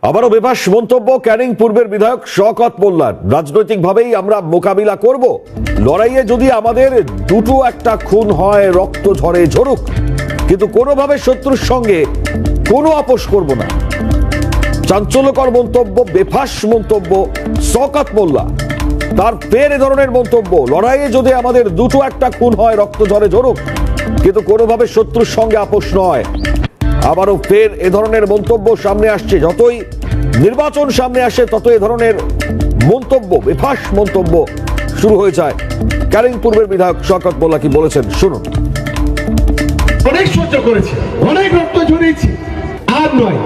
আবারও বেফাস মন্তব্য ক্যানিং পূর্বের বিধায়ক শওকত মোল্লার। রাজনৈতিকভাবেই আমরা মোকাবিলা করব, লড়াইয়ে যদি আমাদের দুটো একটা খুন হয়, রক্ত ঝরে ঝরুক, কিন্তু কোনোভাবে শত্রুর সঙ্গে কোনো আপোষ করব না। চাঞ্চল্যকর মন্তব্য, বেফাস মন্তব্য শওকত মোল্লা। তার ফের এ ধরনের মন্তব্য, লড়াইয়ে যদি আমাদের দুটো একটা খুন হয়, রক্ত ঝরে ঝরুক, কিন্তু কোনোভাবে শত্রুর সঙ্গে আপোষ নয়। আবারও ফের এ ধরনের মন্তব্য সামনে আসছে। যতই নির্বাচন সামনে আসে তত এ ধরনের মন্তব্য, বেফাস মন্তব্য শুরু হয়ে যায়। ক্যানিং পূর্বের বিধায়ক শওকত মোল্লা কি বলেছেন শুনুন। অনেক সহ্য করেছি, অনেক রক্ত ঝরিয়েছি, আর নয়।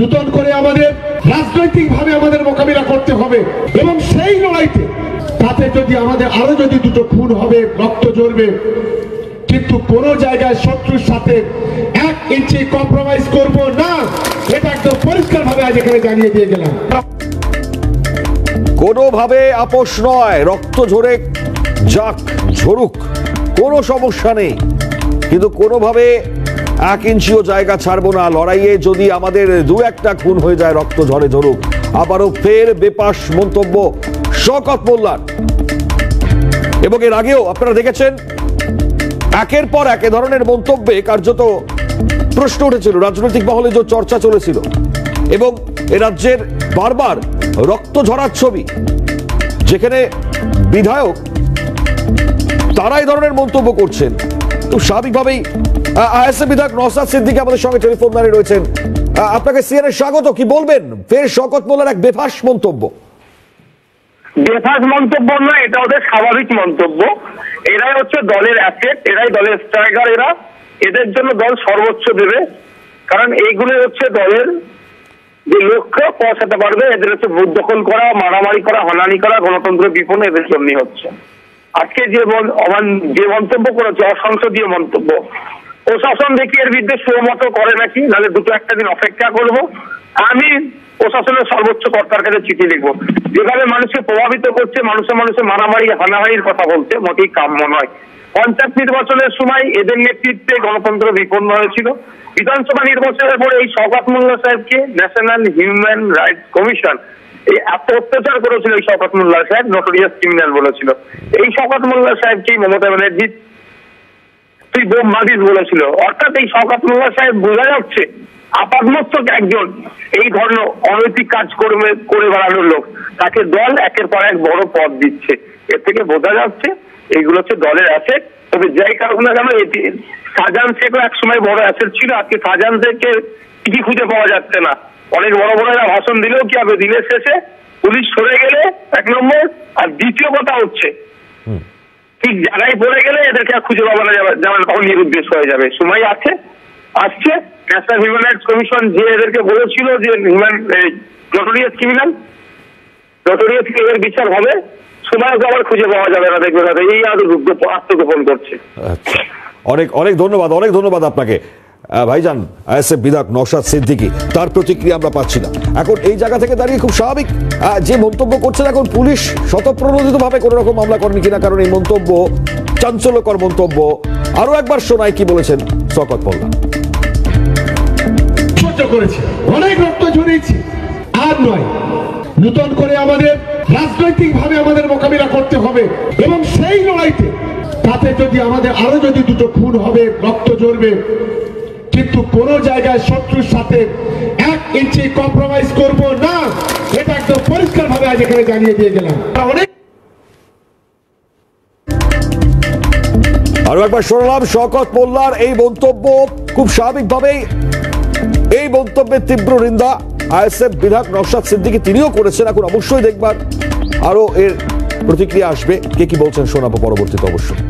নতুন করে আমাদের রাজনৈতিকভাবে আমাদের মোকাবিলা করতে হবে এবং সেই লড়াইতে তাতে যদি আমাদের আরো যদি দুটো খুন হবে, রক্ত ঝরবে, কিন্তু কোন জায়গায় শত্রুর সাথে 1 ইঞ্চি কম্প্রোমাইজ করব না। এটা একদম পরিষ্কার ভাবে আজ এখানে জানিয়ে দিয়ে গেলাম। কোনোভাবে আপোষ নয়, রক্ত ঝরে যাক, ঝরুক, কোনো সমস্যা নেই, কিন্তু কোনোভাবে 1 ইঞ্চিও জায়গা ছাড়বো না। লড়াইয়ে যদি আমাদের দু একটা খুন হয়ে যায়, রক্ত ঝরে ঝরুক। আবারও ফের বেফাস মন্তব্য শওকত মোল্লার। এবং এর আগেও আপনারা দেখেছেন একের পর এক এ ধরনের মন্তব্যে কার্যত প্রশ্ন উঠেছিল, রাজনৈতিক মহলে যে চর্চা চলেছিল, এবং এ রাজ্যের বারবার রক্ত ঝরার ছবি, যেখানে বিধায়ক তারা এই ধরনের মন্তব্য করছেন। তো স্বাভাবিকভাবেই আইএসএফ বিধায়ক নওশাদ সিদ্দিকী আমাদের সঙ্গে টেলিফোন লাইনে রয়েছেন। আপনাকে সিএনএ স্বাগত। কি বলবেন ফের শওকত মোল্লার এক বেফাস মন্তব্য? বেফাস মন্তব্য নয়, এটা ওদের স্বাভাবিক মন্তব্য। এরাই হচ্ছে দলের অ্যাসেট, এরাই দলের স্ট্রাইকার। এদের জন্য দল সর্বোচ্চ দেবে, কারণ এইগুলো হচ্ছে দলের যে লক্ষ্য পৌঁছাতে পারবে। এদের হচ্ছে ভোট দখল করা, মারামারি করা, হয়রানি করা, গণতন্ত্র বিপন্ন, এদের জন্যই হচ্ছে। আজকে যে মন্তব্য করেছে, অসংসদীয় মন্তব্য, প্রশাসন দেখি এর বিরুদ্ধে সুমতো করে নাকি, নাহলে দুটো একটা দিন অপেক্ষা করব। আমি প্রশাসনের সর্বোচ্চ কর্তার কাছে চিঠি লিখবো। যেভাবে মানুষকে প্রভাবিত করছে, মানুষে মারামারি হানাহানির কথা বলতে মোটেই কাম্য নয়। পঞ্চায়েত নির্বাচনের সময় এদের নেতৃত্বে গণতন্ত্র বিপন্ন হয়েছিল। বিধানসভা নির্বাচনের পরে এই শওকত মোল্লা সাহেবকে ন্যাশনাল হিউম্যান রাইটস কমিশন এই এত অত্যাচার করেছিল। এই শওকত মোল্লা সাহেব নোটোরিয়াস ক্রিমিনাল বলেছিল। এই শওকত মোল্লা সাহেবকেই মমতা ব্যানার্জি তুই বোম মারিস বলেছিল। অর্থাৎ এই শওকত মোল্লা সাহেব বোঝা যাচ্ছে আপাতমস্তক একজন এই ধরনের অনৈতিক কাজ করে বেড়ানোর লোক, তাকে দল একের পর এক বড় পদ দিচ্ছে। এর থেকে বোঝা যাচ্ছে এইগুলো হচ্ছে দলের অ্যাসেট। তবে যাই কারণ না কেন, শাহজাহান শেখও এক সময় বড় অ্যাসেট ছিল। আজকে শাহজাহান শেখকে কি খুঁজে পাওয়া যাচ্ছে না। অনেক বড় বড়রা ভাষণ দিলেও কি হবে, দিনের শেষে পুলিশ সরে গেলে 1 নম্বর, আর দ্বিতীয় কথা হচ্ছে ঠিক জায়গায় পড়ে গেলে এদেরকে আর খুঁজে পাওয়া যাবে, যেমন তখন নিরুদ্দেশ হয়ে যাবে। সময় আসছে ন্যাশনাল হিউম্যান রাইটস কমিশন যে এদেরকে বলেছিল যে নোটোরিয়াস ক্রিমিনাল, নোটোরিয়াস এর বিচার হবে, সময় আবার খুঁজে পাওয়া যাবে না, দেখবে না। এই আত্মগোপন করছে। অনেক অনেক ধন্যবাদ, অনেক ধন্যবাদ আপনাকে ভাইজান। আইএসএফ বিধায়ক নওশাদ সিদ্দিকী, তার প্রতিক্রিয়া আমরা পাচ্ছি না। এখন এই জায়গা থেকে দাঁড়িয়ে খুব স্বাভাবিক যে মন্তব্য করছেন, এখন পুলিশ স্বতঃপ্রণোদিত ভাবে কোনো রকম মামলা করেনি কিনা, কারণ এই মন্তব্য চাঞ্চল্যকর মন্তব্য। আরো একবার শোনায় কি বলেছেন শওকত মোল্লা। সহ্য করেছি, অনেক রক্ত ঝরিয়েছি, আর নয়। নতুন করে আমাদের রাজনৈতিকভাবে আমাদের মোকাবিলা করতে হবে এবং সেই লড়াইতে তাতে যদি আমাদের আরো যদি দুটো খুন হবে, রক্ত ঝরবে, কিন্তু কোন জায়গায় শত্রুর সাথে 1 ইঞ্চি কম্প্রোমাইজ করব না। এটা একদম পরিষ্কার ভাবে আজ এখানে জানিয়ে দিয়ে গেলাম। আরো একবার শোনালাম শওকত মোল্লার এই মন্তব্য। খুব স্বাভাবিকভাবেই এই মন্তব্যের তীব্র নিন্দা আইএসএফ বিধায়ক নওশাদ সিদ্দিকী তিনিও করেছেন। এখন অবশ্যই দেখবার আরো এর প্রতিক্রিয়া আসবে, কে কি বলছেন শোনাবো পরবর্তীতে অবশ্যই।